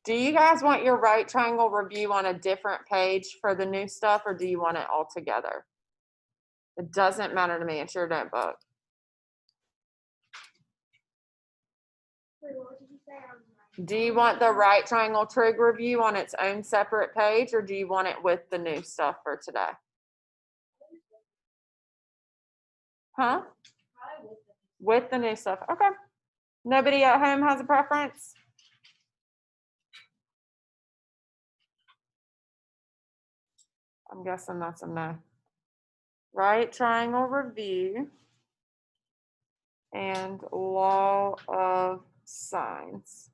Do you guys want your right triangle review on a different page for the new stuff, or do you want it all together? It doesn't matter to me. It's your notebook. Do you want the right triangle trig review on its own separate page, or do you want it with the new stuff for today? Huh? With the new stuff. Okay. Nobody at home has a preference? I'm guessing that's a no. Right triangle review and law of sines.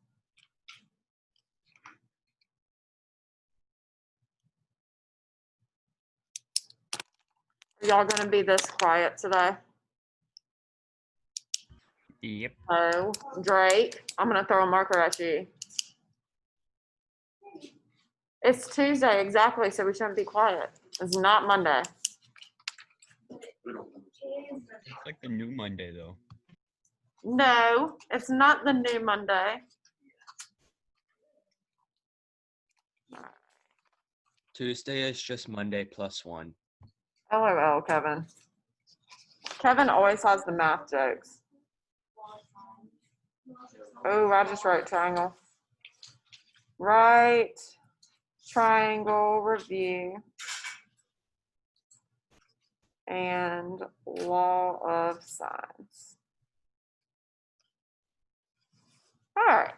Are y'all gonna be this quiet today? Yep. Oh, Drake, I'm gonna throw a marker at you. It's Tuesday, exactly, so we shouldn't be quiet. It's not Monday. It's like the new Monday, though. No, it's not the new Monday. Tuesday is just Monday plus 1. LOL, Kevin. Kevin always has the math jokes. Oh, I just wrote triangle. Right triangle review and law of sines. All right.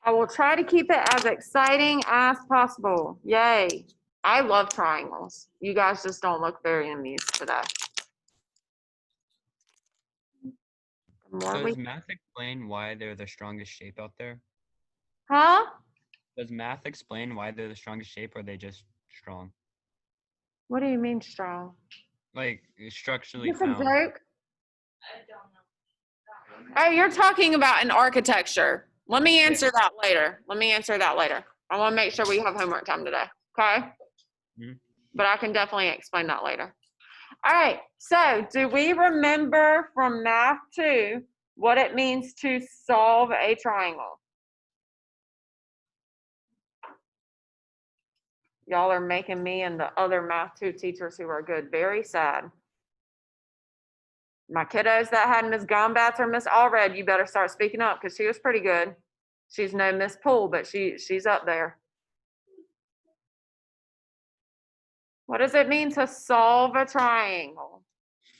I will try to keep it as exciting as possible. Yay. I love triangles. You guys just don't look very amused today. Does math explain why they're the strongest shape out there? Huh? Does math explain why they're the strongest shape, or are they just strong? What do you mean strong? Like, structurally Is this a sound. joke? Oh, you're talking about an architecture. Let me answer that later. I want to make sure we have homework time today. Okay? Mhm. But I can definitely explain that later. All right. So, do we remember from math 2 what it means to solve a triangle? Y'all are making me and the other math 2 teachers who are good very sad. My kiddos that had Miss Gombats or Miss Allred, you better start speaking up because she was pretty good. She's no Miss Poole, but she's up there. What does it mean to solve a triangle?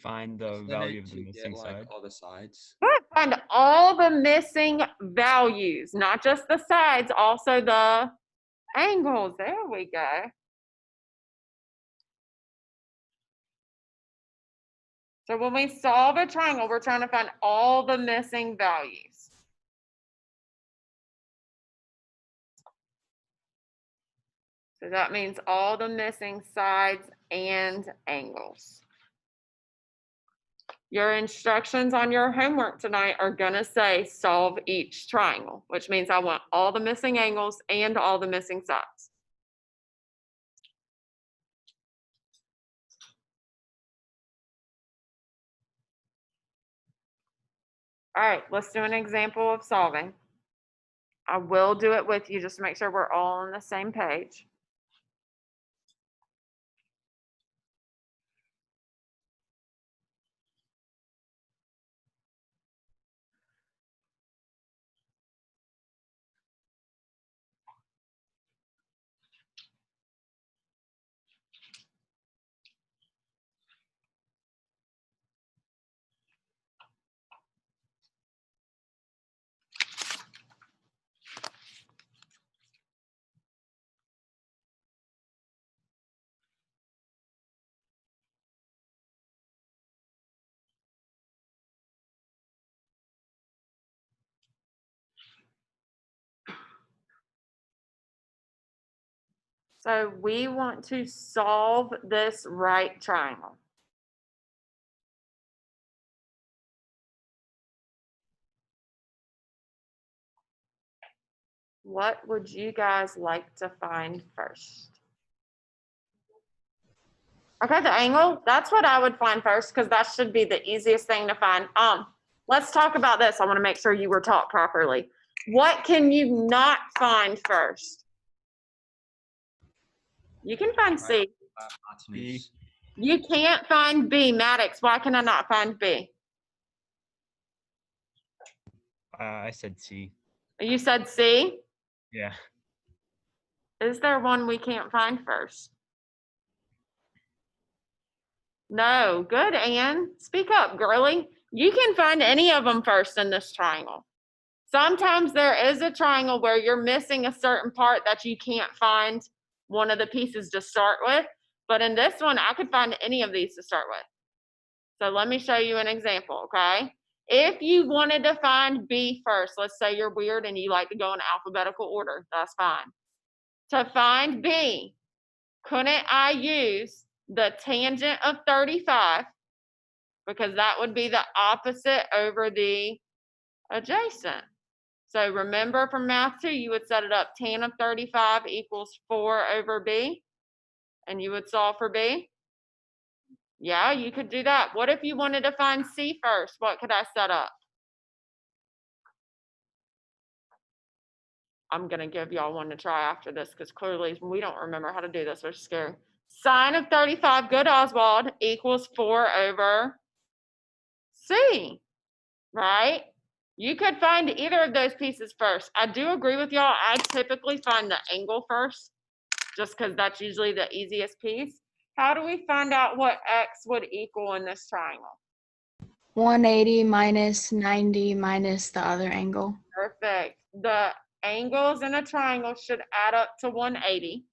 Find the value of the missing side. All the sides. Find all the missing values, not just the sides, also the angles. There we go. So when we solve a triangle, we're trying to find all the missing values. So that means all the missing sides and angles. Your instructions on your homework tonight are gonna say solve each triangle, which means I want all the missing angles and all the missing sides. All right, let's do an example of solving. I will do it with you just to make sure we're all on the same page. So we want to solve this right triangle. What would you guys like to find first? Okay, the angle, that's what I would find first because that should be the easiest thing to find. Let's talk about this. I want to make sure you were taught properly. What can you not find first? You can find C. B. You can't find B. Maddox, why can I not find B? I said C. You said C? Yeah. Is there one we can't find first? No. Good, Ann. Speak up, girly. You can find any of them first in this triangle. Sometimes there is a triangle where you're missing a certain part that you can't find one of the pieces to start with. But in this one, I could find any of these to start with. So let me show you an example, okay? If you wanted to find B first, let's say you're weird and you like to go in alphabetical order, that's fine. To find B, couldn't I use the tangent of 35? Because that would be the opposite over the adjacent. So remember from math 2, you would set it up tan of 35 equals 4 over B, and you would solve for B. Yeah, you could do that. What if you wanted to find C first? What could I set up? I'm going to give y'all one to try after this because clearly we don't remember how to do this. We're scared. Sine of 35, good Oswald, equals 4 over C, right? You could find either of those pieces first. I do agree with y'all. I typically find the angle first just because that's usually the easiest piece. How do we find out what X would equal in this triangle? 180 minus 90 minus the other angle. Perfect. The angles in a triangle should add up to 180.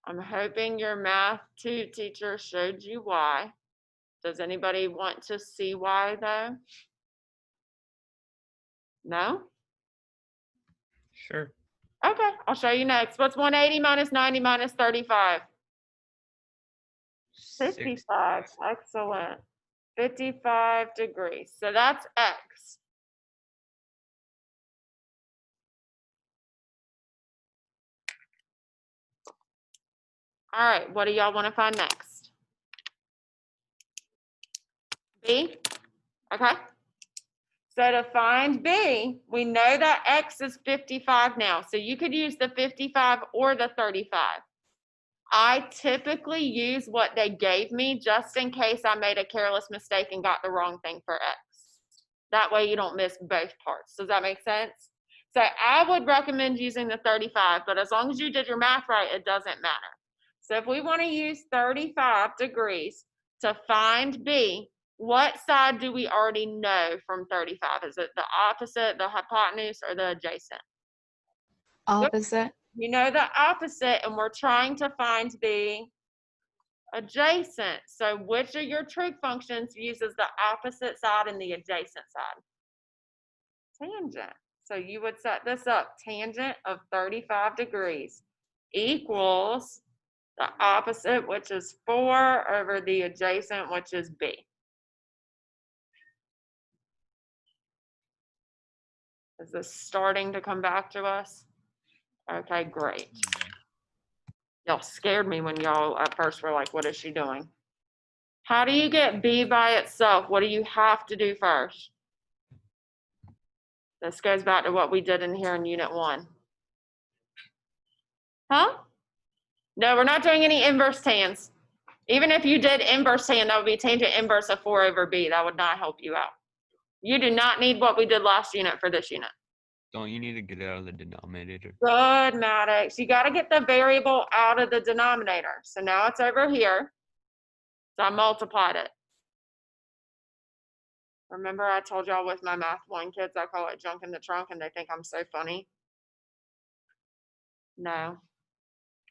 I'm hoping your math 2 teacher showed you why. Does anybody want to see why though? No? Sure. Okay, I'll show you next. What's 180 minus 90 minus 35? 55. Excellent. 55 degrees. So that's X. All right, what do y'all want to find next? B? Okay. So to find B, we know that X is 55 now. So you could use the 55 or the 35. I typically use what they gave me just in case I made a careless mistake and got the wrong thing for X. That way you don't miss both parts. Does that make sense? So I would recommend using the 35, but as long as you did your math right, it doesn't matter. So if we want to use 35 degrees to find B, what side do we already know from 35? Is it the opposite, the hypotenuse, or the adjacent? Opposite. You know the opposite, and we're trying to find the adjacent. So which of your trig functions uses the opposite side and the adjacent side? Tangent. So you would set this up, tangent of 35 degrees equals the opposite, which is 4 over the adjacent, which is B. Is this starting to come back to us? Okay, great. Y'all scared me when y'all at first were like, what is she doing? How do you get B by itself? What do you have to do first? This goes back to what we did in here in Unit 1. Huh? No, we're not doing any inverse tans. Even if you did inverse tan, that would be tangent inverse of 4 over B. That would not help you out. You do not need what we did last unit for this unit. Don't you need to get it out of the denominator? Good, Maddox. You got to get the variable out of the denominator. So now it's over here. So I multiplied it. Remember I told y'all with my Math 1 kids, I call it junk in the trunk and they think I'm so funny? No.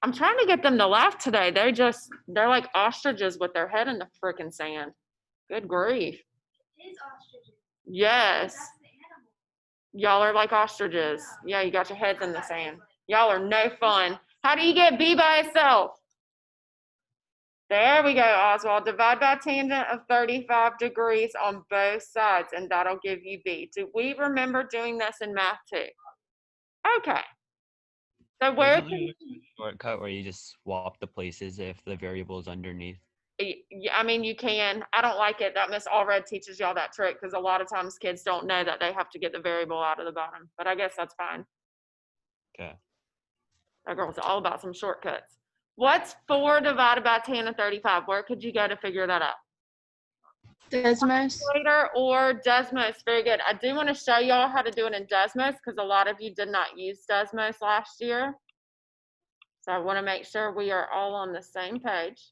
I'm trying to get them to laugh today. They're like ostriches with their head in the freaking sand. Good grief. It is ostriches. Yes. That's the animal. Y'all are like ostriches. Yeah, you got your heads in the sand. Y'all are no fun. How do you get B by itself? There we go, Oswald. Divide by tangent of 35 degrees on both sides, and that'll give you B. Do we remember doing this in math too? Okay. So There's where literally a shortcut where you just swap the places if the variable is underneath. I mean, you can. I don't like it that Miss Allred teaches y'all that trick because a lot of times kids don't know that they have to get the variable out of the bottom. But I guess that's fine. Okay. That girl's all about some shortcuts. What's 4 divided by tan of 35? Where could you go to figure that out? Desmos. Calculator or Desmos? Very good. I do want to show y'all how to do it in Desmos because a lot of you did not use Desmos last year. So I want to make sure we are all on the same page.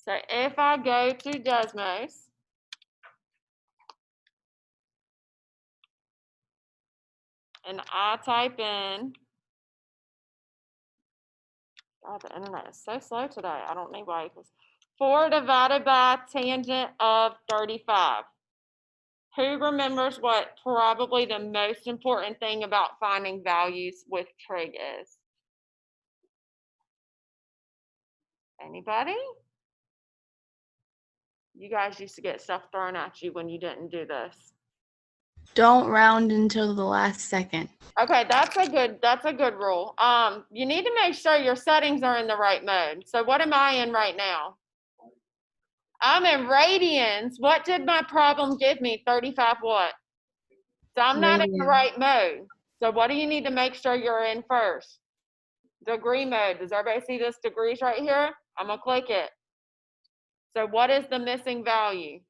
So if I go to Desmos, and I type in, God, the internet is so slow today. I don't know why. Equals 4 divided by tangent of 35. Who remembers what probably the most important thing about finding values with trig is? Anybody? You guys used to get stuff thrown at you when you didn't do this. Don't round until the last second. Okay, that's a good rule. You need to make sure your settings are in the right mode. So what am I in right now? I'm in radians. What did my problem give me? 35 what? So I'm not in the Radians. right mode. So what do you need to make sure you're in first? Degree mode. Does everybody see this degrees right here? I'm gonna click it. So what is the missing value?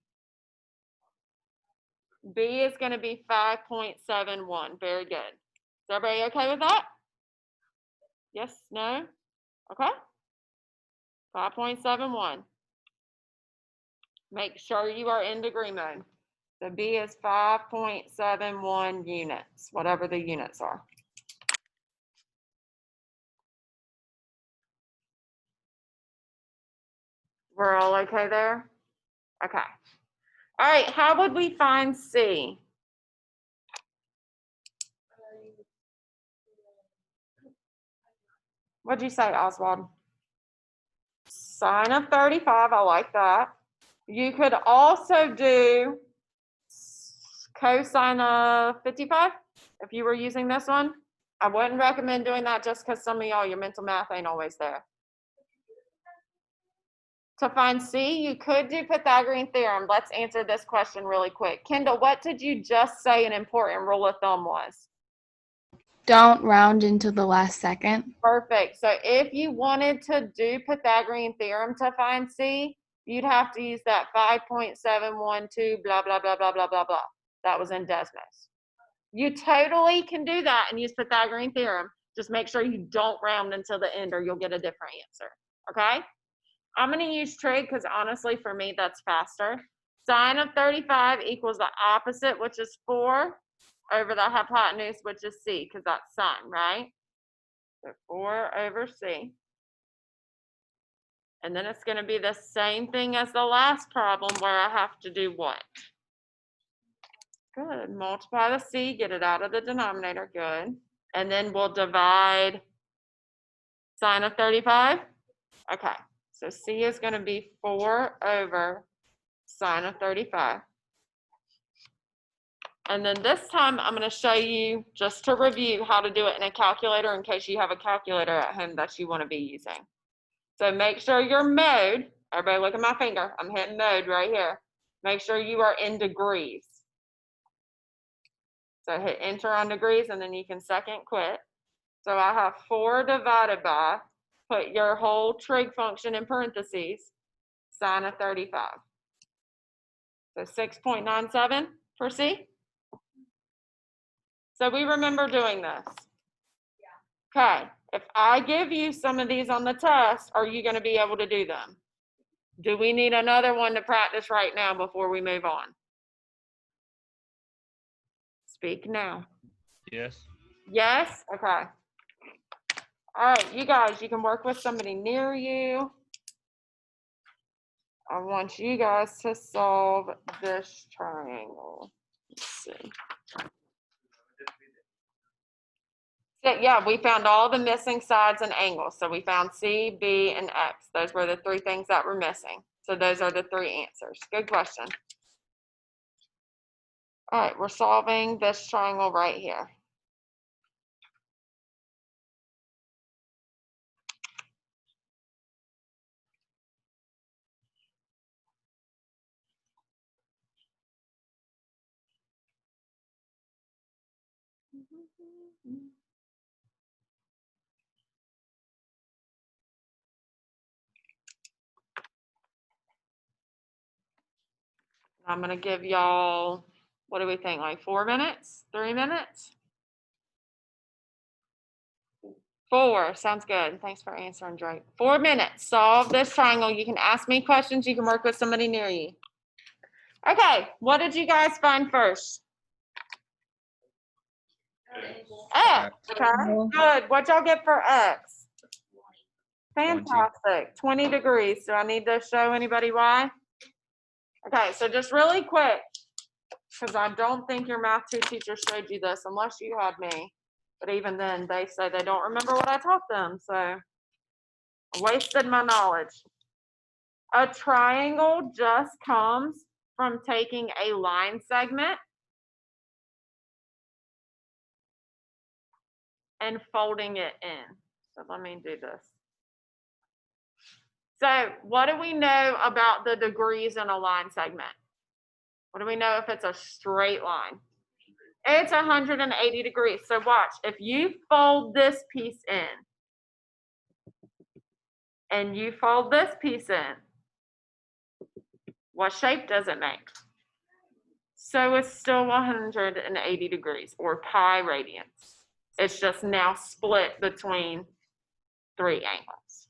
B is gonna be 5.71. Very good. Is everybody okay with that? Yes, no? Okay. 5.71. Make sure you are in degree mode. So B is 5.71 units, whatever the units are. We're all okay there? Okay. All right, how would we find C? What'd you say, Oswald? Sine of 35, I like that. You could also do cosine of 55 if you were using this one. I wouldn't recommend doing that just because some of y'all, your mental math ain't always there. To find C, you could do Pythagorean theorem. Let's answer this question really quick. Kendall, what did you just say an important rule of thumb was? Don't round until the last second. Perfect. So if you wanted to do Pythagorean theorem to find C, you'd have to use that 5.712 blah, blah, blah, blah, blah, blah, blah. That was in Desmos. You totally can do that and use Pythagorean theorem. Just make sure you don't round until the end or you'll get a different answer. Okay? I'm going to use trig because honestly, for me, that's faster. Sine of 35 equals the opposite, which is 4, over the hypotenuse, which is C, because that's sine, right? So 4 over C. And then it's going to be the same thing as the last problem where I have to do what? Good. Multiply the C, get it out of the denominator. Good. And then we'll divide sine of 35. Okay. So C is going to be 4 over sine of 35. And then this time I'm going to show you, just to review, how to do it in a calculator in case you have a calculator at home that you want to be using. So make sure your mode, everybody look at my finger, I'm hitting mode right here. Make sure you are in degrees. So hit enter on degrees and then you can second quit. So I have 4 divided by, put your whole trig function in parentheses, sine of 35. So 6.97 for C. So we remember doing this. Yeah. Okay, if I give you some of these on the test, are you going to be able to do them? Do we need another one to practice right now before we move on? Speak now. Yes. Yes? Okay. All right, you guys, you can work with somebody near you. I want you guys to solve this triangle. Let's see. So, yeah, we found all the missing sides and angles. So we found C, B, and X. Those were the 3 things that were missing. So those are the 3 answers. Good question. All right, we're solving this triangle right here. I'm gonna give y'all, what do we think, like 4 minutes, 3 minutes? 4, sounds good. Thanks for answering, Drake. 4 minutes, solve this triangle. You can ask me questions, you can work with somebody near you. Okay, what did you guys find first? X, okay, good. What'd y'all get for X? 20. Fantastic, 20 degrees. Do I need to show anybody why? Okay, so just really quick, because I don't think your math 2 teacher showed you this unless you had me. But even then, they say they don't remember what I taught them, so I wasted my knowledge. A triangle just comes from taking a line segment and folding it in. So let me do this. So what do we know about the degrees in a line segment? What do we know if it's a straight line? It's 180 degrees. So watch, if you fold this piece in and you fold this piece in, what shape does it make? So it's still 180 degrees or pi radians. It's just now split between 3 angles.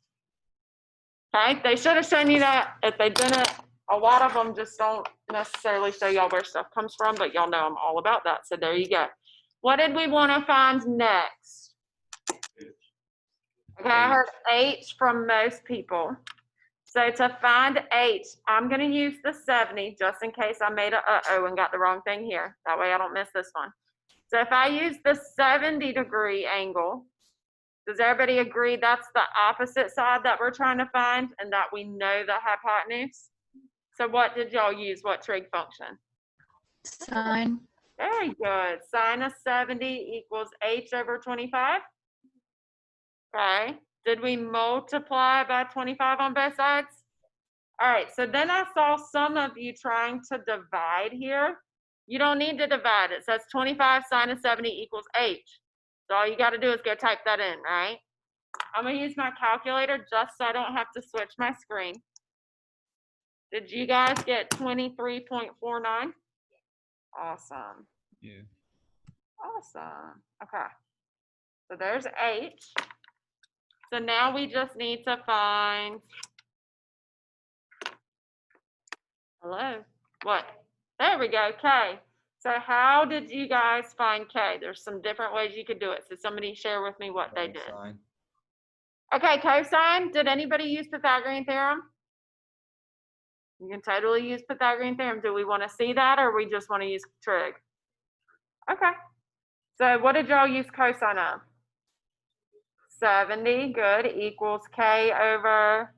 Okay, they should have shown you that. If they didn't, a lot of them just don't necessarily show y'all where stuff comes from, but y'all know I'm all about that. So there you go. What did we want to find next? Okay, I heard H from most people. So to find H, I'm going to use the 70 just in case I made a uh-oh and got the wrong thing here. That way I don't miss this one. So if I use the 70-degree angle, does everybody agree that's the opposite side that we're trying to find and that we know the hypotenuse? So what did y'all use? What trig function? Sine. Very good. Sine of 70 equals H over 25. Okay. Did we multiply by 25 on both sides? All right. So then I saw some of you trying to divide here. You don't need to divide. It says 25 sine of 70 equals H. So all you got to do is go type that in, right? I'm going to use my calculator just so I don't have to switch my screen. Did you guys get 23.49? Awesome. Yeah. Awesome. Okay. So there's H. So now we just need to find, hello, what? There we go, K. So how did you guys find K? There's some different ways you could do it. So somebody share with me what they did. Cosine. Okay, cosine. Did anybody use Pythagorean theorem? You can totally use Pythagorean theorem. Do we want to see that or we just want to use trig? Okay. So what did y'all use cosine of? 70, good, equals K over,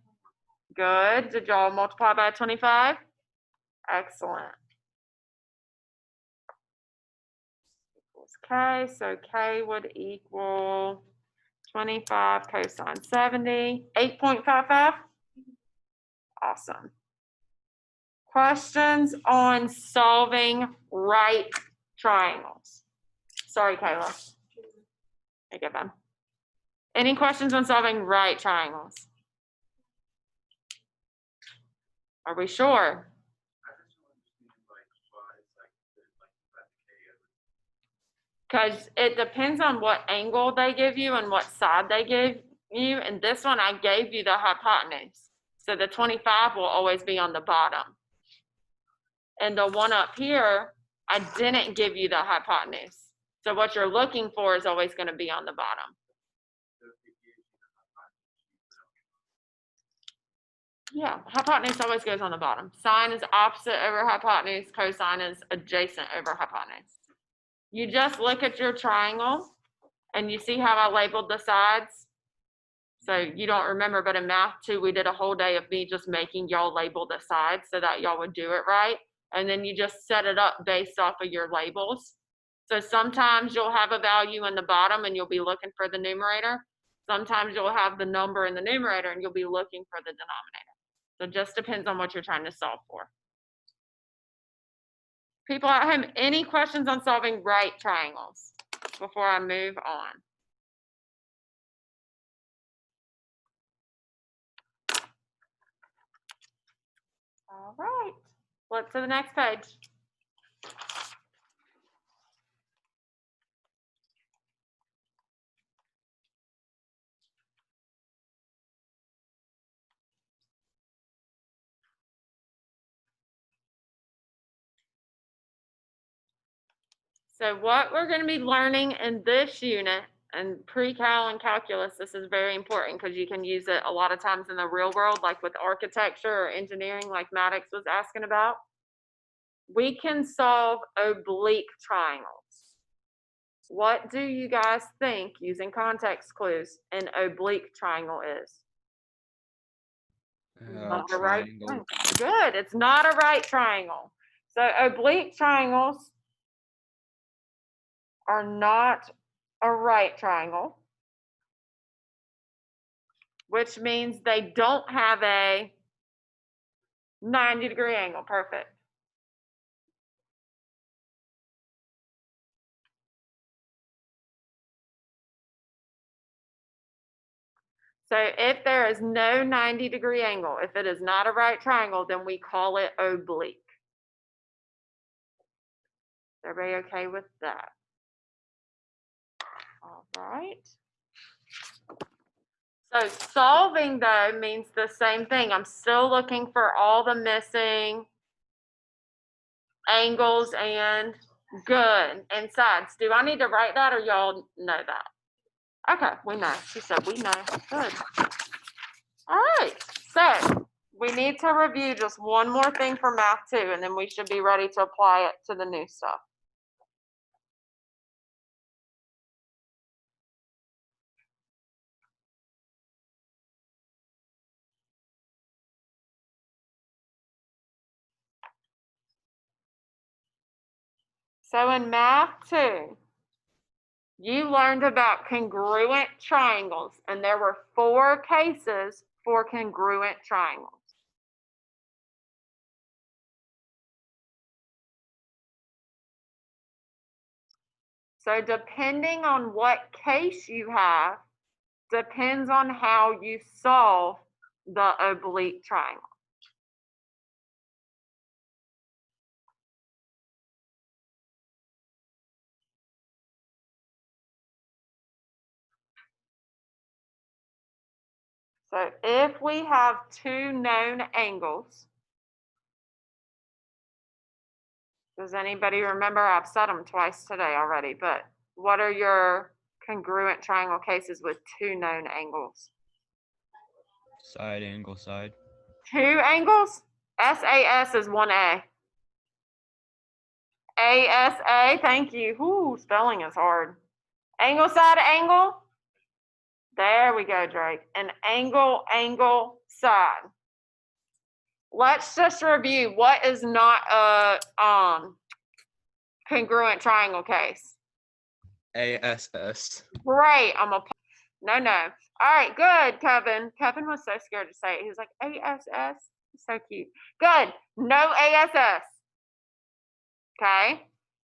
good. Did y'all multiply by 25? Excellent. Equals K, so K would equal 25 cosine 70, 8.55. Awesome. Questions on solving right triangles? Sorry, Kayla. Okay, Ben. Any questions on solving right triangles? Are we sure? Because it depends on what angle they give you and what side they give you. And this one, I gave you the hypotenuse. So the 25 will always be on the bottom. And the one up here, I didn't give you the hypotenuse. So what you're looking for is always going to be on the bottom. Yeah, hypotenuse always goes on the bottom. Sine is opposite over hypotenuse. Cosine is adjacent over hypotenuse. You just look at your triangle and you see how I labeled the sides. So you don't remember, but in math too, we did a whole day of me just making y'all label the sides so that y'all would do it right. And then you just set it up based off of your labels. So sometimes you'll have a value in the bottom and you'll be looking for the numerator. Sometimes you'll have the number in the numerator and you'll be looking for the denominator. So it just depends on what you're trying to solve for. People at home, any questions on solving right triangles? before I move on. All right, flip to the next page. So what we're going to be learning in this unit and pre-cal and calculus, this is very important because you can use it a lot of times in the real world, like with architecture or engineering, like Maddox was asking about. We can solve oblique triangles. What do you guys think, using context clues, an oblique triangle is? Not a right Triangle. triangle. Good, it's not a right triangle. So oblique triangles are not a right triangle, which means they don't have a 90-degree angle. Perfect. So if there is no 90-degree angle, if it is not a right triangle, then we call it oblique. Is everybody okay with that? All right. So solving, though, means the same thing. I'm still looking for all the missing angles and good and sides. Do I need to write that, or y'all know that? Okay, we know. She said we know. Good. All right. So we need to review just one more thing for math 2, and then we should be ready to apply it to the new stuff. So in math 2, you learned about congruent triangles, and there were 4 cases for congruent triangles. So depending on what case you have, depends on how you solve the oblique triangle. So if we have 2 known angles, does anybody remember? I've said them twice today already, but what are your congruent triangle cases with 2 known angles? Side angle side. 2 angles? SAS is 1A. ASA, thank you. Ooh, spelling is hard. Angle, side, angle. There we go, Drake. An angle, angle, side. Let's just review what is not a congruent triangle case. ASS. Great. No. All right, good, Kevin. Kevin was so scared to say it. He was like, ASS? So cute. Good. No ASS. Okay.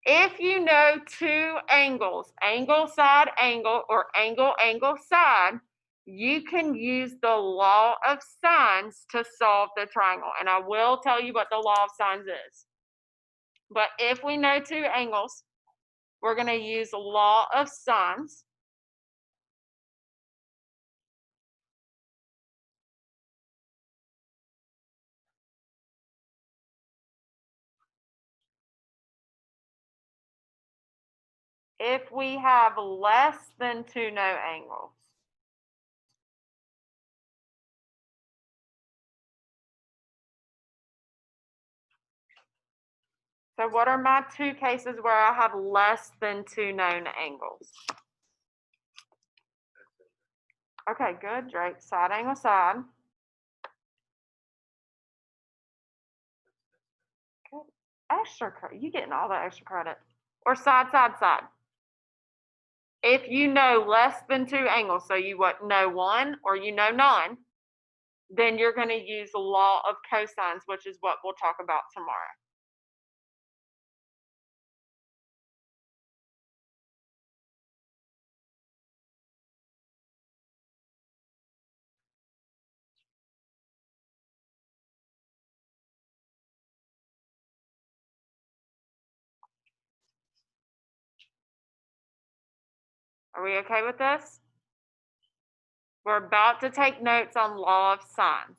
If you know 2 angles, angle, side, angle, or angle, angle, side, you can use the law of sines to solve the triangle. And I will tell you what the law of sines is. But if we know 2 angles, we're going to use the law of sines. If we have less than 2 known angles. So what are my 2 cases where I have less than 2 known angles? Okay, good, Drake. Side angle, side. Good. Extra credit. You getting all the extra credit. Or side, side, side. If you know less than 2 angles, so you know 1 or you know none, then you're going to use the law of cosines, which is what we'll talk about tomorrow. Are we okay with this? We're about to take notes on law of sines.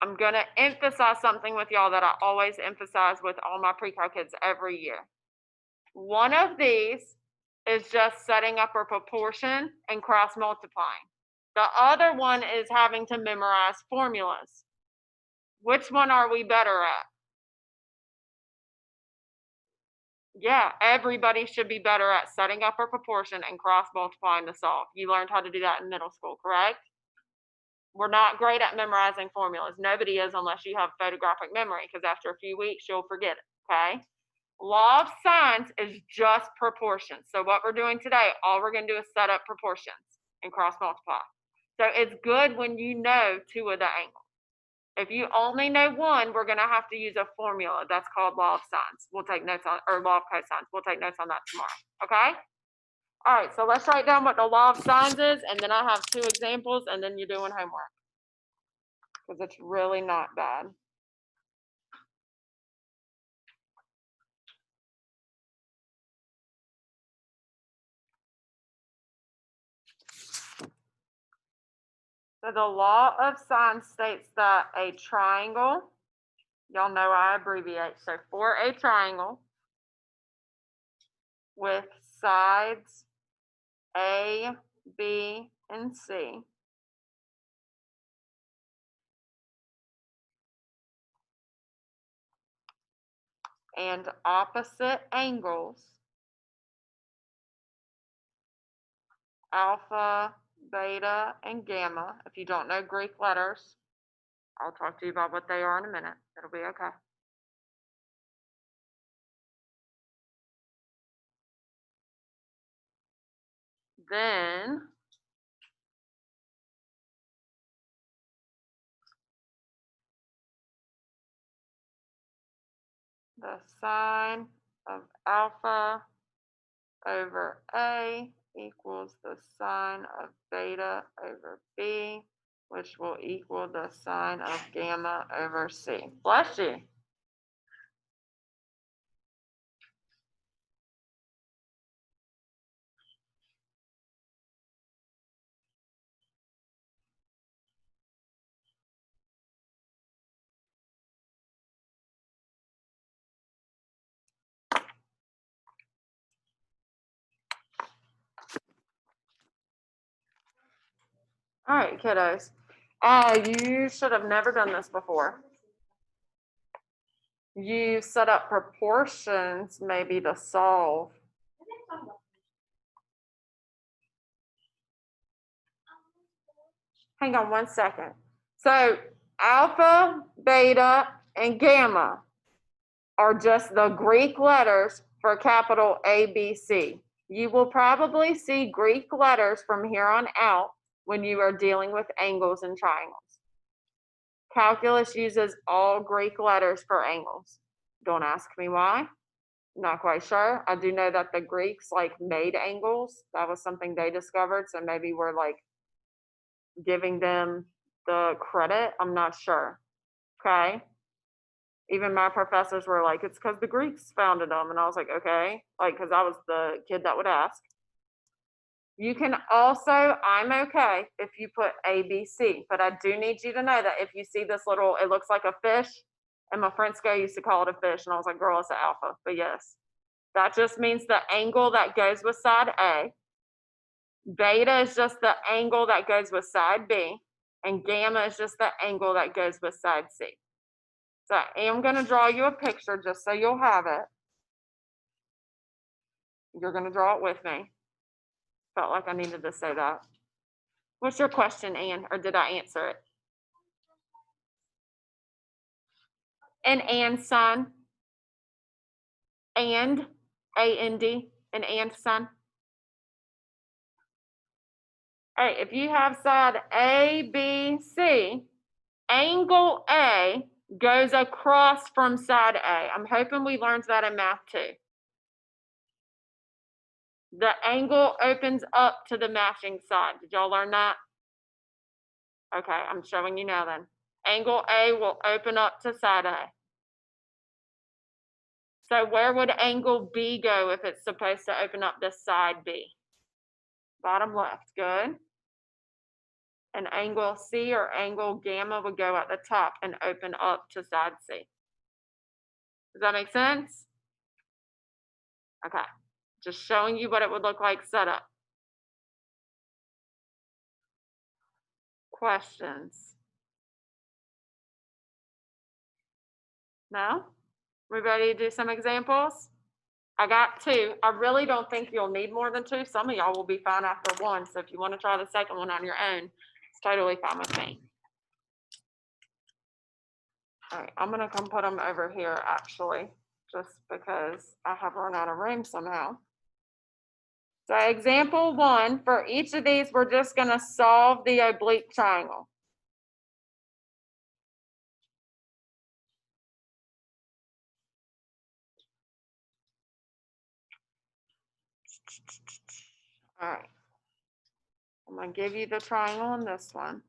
I'm going to emphasize something with y'all that I always emphasize with all my pre-cal kids every year. One of these is just setting up a proportion and cross multiplying. The other one is having to memorize formulas. Which one are we better at? Yeah, everybody should be better at setting up a proportion and cross multiplying to solve. You learned how to do that in middle school, correct? We're not great at memorizing formulas. Nobody is unless you have photographic memory, because after a few weeks, you'll forget it, okay? Law of sines is just proportions. So what we're doing today, all we're going to do is set up proportions and cross multiply. So it's good when you know two of the angles. If you only know one, we're going to have to use a formula. That's called law of sines. We'll take notes on, or law of cosines. We'll take notes on that tomorrow, okay? All right, so let's write down what the law of sines is, and then I have 2 examples, and then you're doing homework. Because it's really not bad. So the law of sines states that a triangle, y'all know I abbreviate, so for a triangle with sides A, B, and C, and opposite angles, alpha, beta, and gamma. If you don't know Greek letters, I'll talk to you about what they are in a minute. It'll be okay. Then the sine of alpha over A equals the sine of beta over B, which will equal the sine of gamma over C. Bless you. All right, kiddos. You should have never done this before. You set up proportions maybe to solve. Hang on 1 second. So alpha, beta, and gamma are just the Greek letters for capital A, B, C. You will probably see Greek letters from here on out when you are dealing with angles and triangles. Calculus uses all Greek letters for angles. Don't ask me why. Not quite sure. I do know that the Greeks made angles. That was something they discovered. So maybe we're giving them the credit. I'm not sure. Okay. Even my professors were like, it's because the Greeks founded them. And I was like, okay. Because I was the kid that would ask. You can also, I'm okay if you put A, B, C, but I do need you to know that if you see this little, it looks like a fish, and my friend Sco used to call it a fish, and I was like, girl, it's an alpha, but yes. That just means the angle that goes with side A. Beta is just the angle that goes with side B, and gamma is just the angle that goes with side C. So I am going to draw you a picture just so you'll have it. You're going to draw it with me. Felt like I needed to say that. What's your question, Ann, or did I answer it? An and sign. And, A-N-D, an and sign. All right, if you have side A, B, C, angle A goes across from side A. I'm hoping we learned that in math too. The angle opens up to the matching side. Did y'all learn that? Okay, I'm showing you now then. Angle A will open up to side A. So where would angle B go if it's supposed to open up this side B? Bottom left, good. And angle C or angle gamma would go at the top and open up to side C. Does that make sense? Okay, just showing you what it would look like set up. Questions? No? We ready to do some examples? I got two. I really don't think you'll need more than two. Some of y'all will be fine after one. So if you want to try the second one on your own, it's totally fine with me. All right, I'm gonna come put them over here actually, just because I have run out of room somehow. So example one, for each of these, we're just gonna solve the oblique triangle. All right. I'm gonna give you the triangle in this one.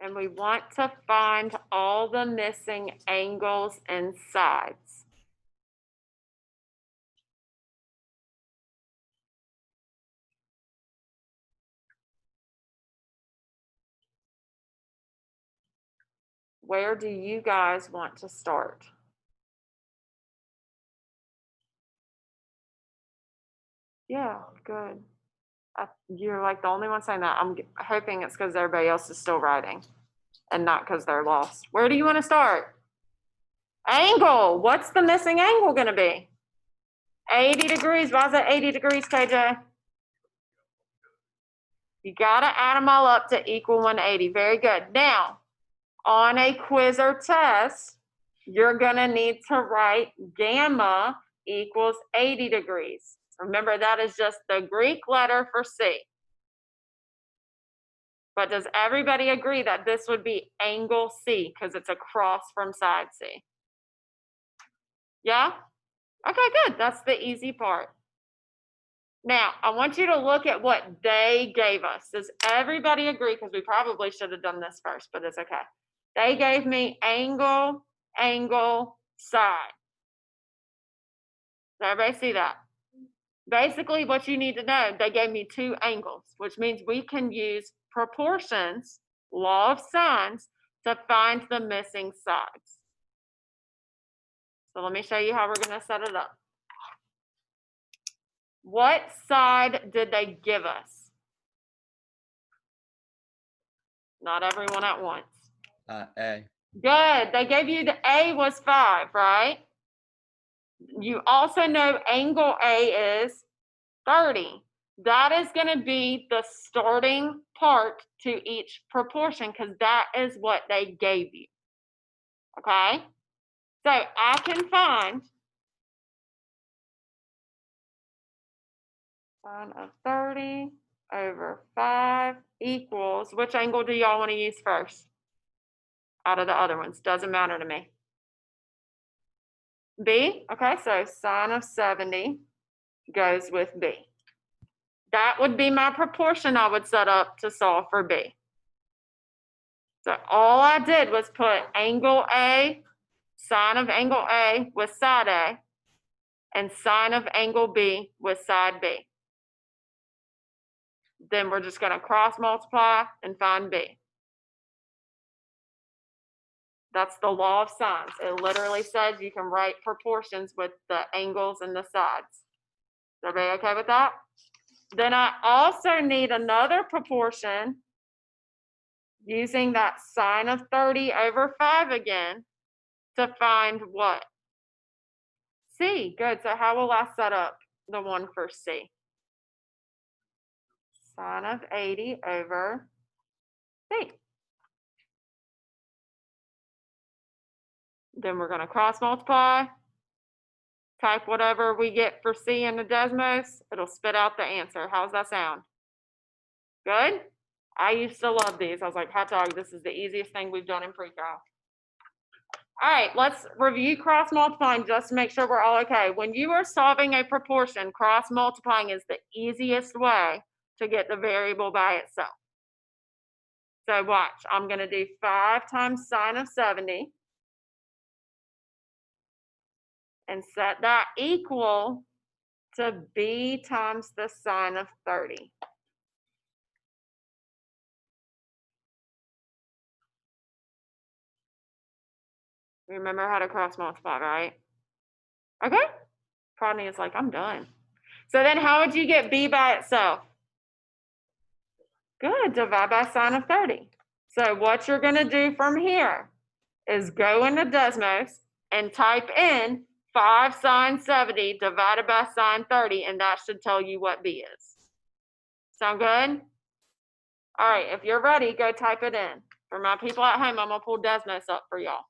And we want to find all the missing angles and sides. Where do you guys want to start? Yeah, good. You're like the only one saying that. I'm hoping it's because everybody else is still writing and not because they're lost. Where do you want to start? Angle. What's the missing angle going to be? 80 degrees. Why is it 80 degrees, KJ? You got to add them all up to equal 180. Very good. Now, on a quiz or test, you're going to need to write gamma equals 80 degrees. Remember, that is just the Greek letter for C. But does everybody agree that this would be angle C because it's across from side C? Yeah? Okay, good. That's the easy part. Now, I want you to look at what they gave us. Does everybody agree? Because we probably should have done this first, but it's okay. They gave me angle, angle, side. Does everybody see that? Basically, what you need to know, they gave me two angles, which means we can use proportions, law of sines, to find the missing sides. So let me show you how we're going to set it up. What side did they give us? Not everyone at once. A. Good. They gave you the A was 5, right? You also know angle A is 30. That is going to be the starting part to each proportion because that is what they gave you. Okay? So I can find sine of 30 over 5 equals, which angle do y'all want to use first? Out of the other ones, doesn't matter to me. B, okay, so sine of 70 goes with B. That would be my proportion I would set up to solve for B. So all I did was put angle A, sine of angle A with side A, and sine of angle B with side B. Then we're just going to cross multiply and find B. That's the law of sines. It literally says you can write proportions with the angles and the sides. Is everybody okay with that? Then I also need another proportion using that sine of 30 over 5 again to find what? C. Good. So how will I set up the one for C? Sine of 80 over C. Then we're going to cross multiply, type whatever we get for C in the Desmos, it'll spit out the answer. How's that sound? Good? I used to love these. I was like, hot dog, this is the easiest thing we've done in pre-cal. All right, let's review cross multiplying just to make sure we're all okay. When you are solving a proportion, cross multiplying is the easiest way to get the variable by itself. So watch, I'm gonna do 5 times sine of 70 and set that equal to b times the sine of 30. Remember how to cross multiply, right? Okay. Rodney is like, I'm done. So then how would you get b by itself? Good, divide by sine of 30. So what you're gonna do from here is go into Desmos and type in 5 sine 70 divided by sine 30, and that should tell you what b is. Sound good? All right, if you're ready, go type it in. For my people at home, I'm gonna pull Desmos up for y'all.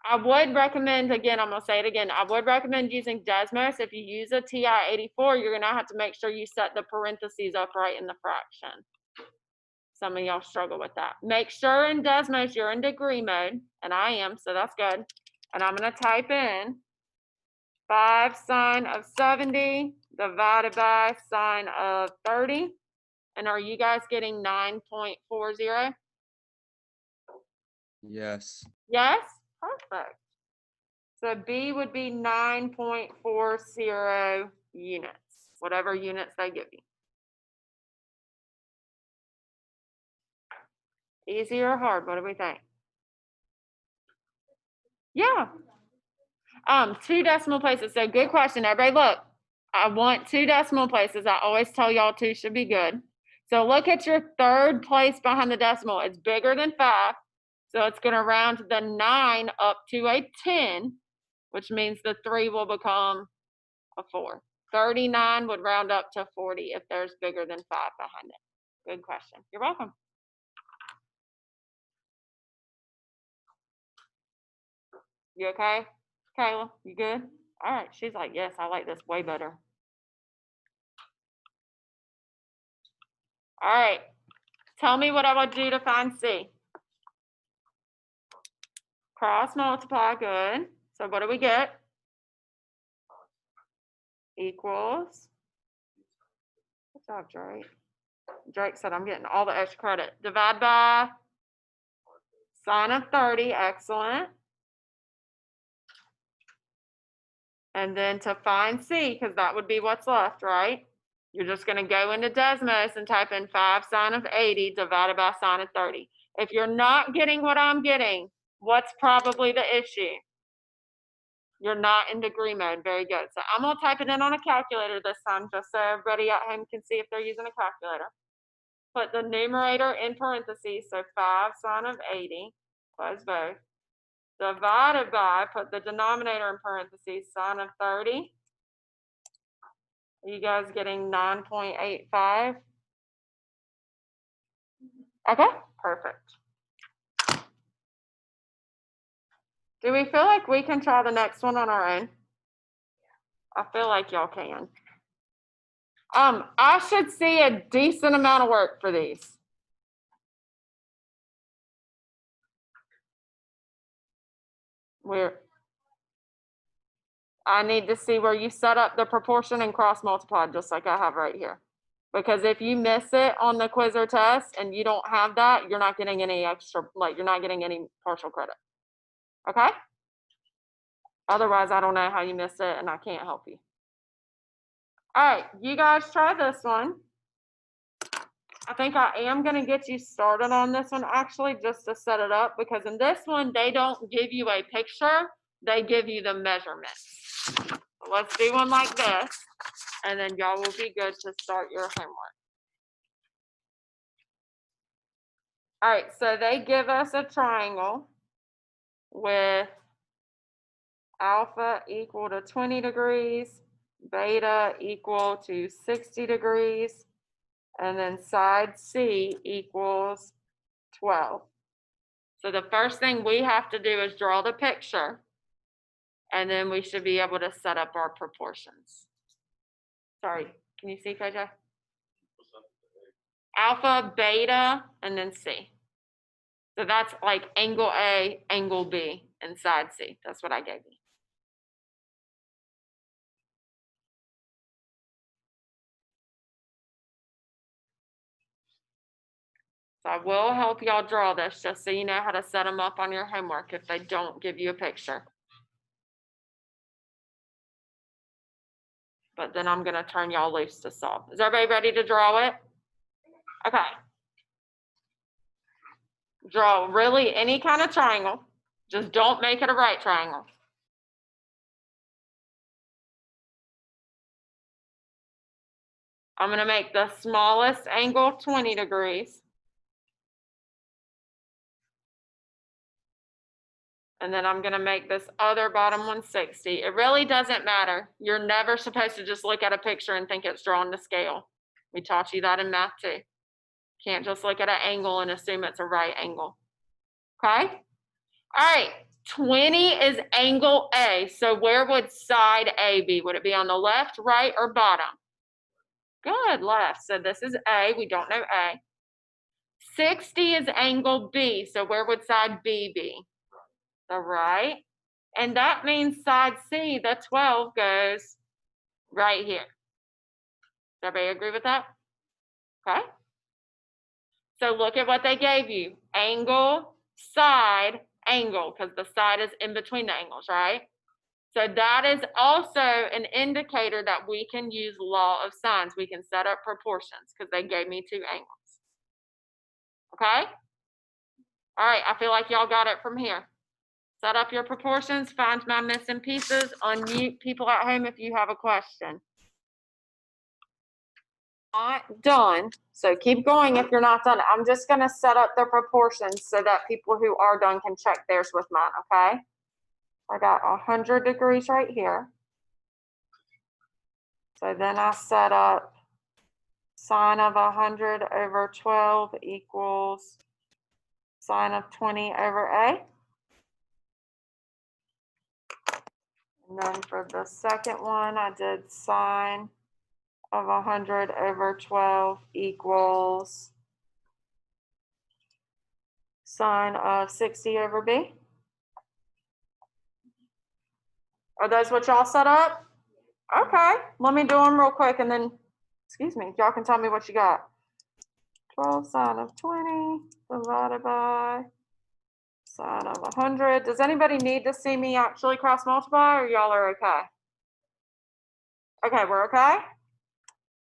I would recommend, again, I'm gonna say it again, I would recommend using Desmos. If you use a TI-84, you're gonna have to make sure you set the parentheses up right in the fraction. Some of y'all struggle with that. Make sure in Desmos you're in degree mode, and I am, so that's good. And I'm gonna type in 5 sine of 70 divided by sine of 30. And are you guys getting 9.40? Yes. Yes? Perfect. So B would be 9.40 units, whatever units they give you. Easy or hard? What do we think? Yeah. 2 decimal places. So good question. Everybody look. I want 2 decimal places. I always tell y'all 2 should be good. So look at your third place behind the decimal. It's bigger than 5. So it's going to round the 9 up to a 10, which means the 3 will become a 4. 39 would round up to 40 if there's bigger than 5 behind it. Good question. You're welcome. You okay, Kayla? You good? All right. She's like, yes, I like this way better. All right. Tell me what I would do to find C. Cross multiply, good. So what do we get? Equals. Good job, Drake. Drake said I'm getting all the extra credit. Divide by sine of 30, excellent. And then to find C, because that would be what's left, right? You're just going to go into Desmos and type in 5 sine of 80 divided by sine of 30. If you're not getting what I'm getting, what's probably the issue? You're not in degree mode. Very good. So I'm going to type it in on a calculator this time, just so everybody at home can see if they're using a calculator. Put the numerator in parentheses, so 5 sine of 80, close both. Divided by, put the denominator in parentheses, sine of 30. Are you guys getting 9.85? Okay, perfect. Do we feel like we can try the next one on our own? I feel like y'all can. I should see a decent amount of work for these. I need to see where you set up the proportion and cross multiply, just like I have right here. Because if you miss it on the quiz or test and you don't have that, you're not getting any extra, like you're not getting any partial credit. Okay? Otherwise, I don't know how you missed it and I can't help you. All right, you guys try this one. I think I am going to get you started on this one actually, just to set it up, because in this one, they don't give you a picture, they give you the measurements. So let's do one like this, and then y'all will be good to start your homework. All right, so they give us a triangle with alpha equal to 20 degrees, beta equal to 60 degrees, and then side C equals 12. So the first thing we have to do is draw the picture, and then we should be able to set up our proportions. Sorry, can you see, KJ? Alpha, beta, and then C. So that's like angle A, angle B, and side C. That's what I gave you. So I will help y'all draw this, just so you know how to set them up on your homework if they don't give you a picture. But then I'm gonna turn y'all loose to solve. Is everybody ready to draw it? Okay. Draw really any kind of triangle. Just don't make it a right triangle. I'm gonna make the smallest angle 20 degrees. And then I'm gonna make this other bottom one 60. It really doesn't matter. You're never supposed to just look at a picture and think it's drawn to scale. We taught you that in math too. Can't just look at an angle and assume it's a right angle. Okay? All right, 20 is angle A. So where would side A be? Would it be on the left, right, or bottom? Good, left. So this is A. We don't know A. 60 is angle B. So where would side B be? The right. And that means side C, the 12, goes right here. Does everybody agree with that? Okay. So look at what they gave you. Angle, side, angle, because the side is in between the angles, right? So that is also an indicator that we can use law of sines. We can set up proportions because they gave me two angles. Okay? All right, I feel like y'all got it from here. Set up your proportions, find my missing pieces, unmute people at home if you have a question. Not done, so keep going if you're not done. I'm just gonna set up the proportions so that people who are done can check theirs with mine, okay? I got 100 degrees right here. So then I set up sine of 100 over 12 equals sine of 20 over A. And then for the second one, I did sine of 100 over 12 equals sine of 60 over B. Are those what y'all set up? Okay, let me do them real quick and then, excuse me, y'all can tell me what you got. 12 sine of 20 divided by sine of 100. Does anybody need to see me actually cross multiply or y'all are okay? Okay, we're okay?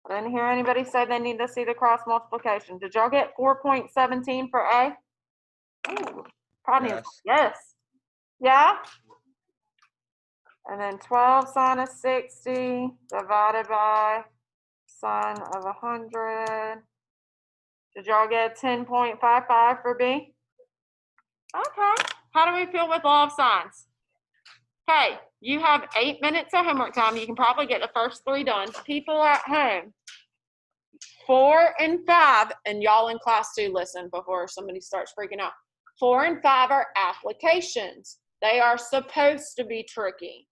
I didn't hear anybody say they need to see the cross multiplication. Did y'all get 4.17 for A? Ooh, probably Yes. yes. Yeah? And then 12 sine of 60 divided by sine of 100. Did y'all get 10.55 for B? Okay. How do we feel with law of sines? Okay, you have 8 minutes of homework time. You can probably get the first 3 done. People at home, 4 and 5, and y'all in class too, listen before somebody starts freaking out. 4 and 5 are applications. They are supposed to be tricky.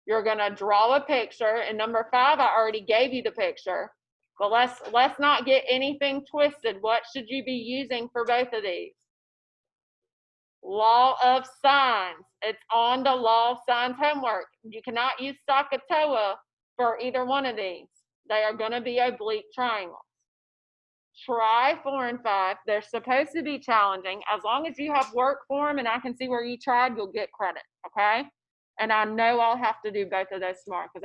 You're gonna draw a picture, and number 5, I already gave you the picture, but let's not get anything twisted. What should you be using for both of these? Law of sines. It's on the law of sines homework. You cannot use SOHCAHTOA for either one of these. They are gonna be oblique triangles. Try 4 and 5. They're supposed to be challenging. As long as you have work for them and I can see where you tried, you'll get credit, okay? And I know I'll have to do both of those tomorrow because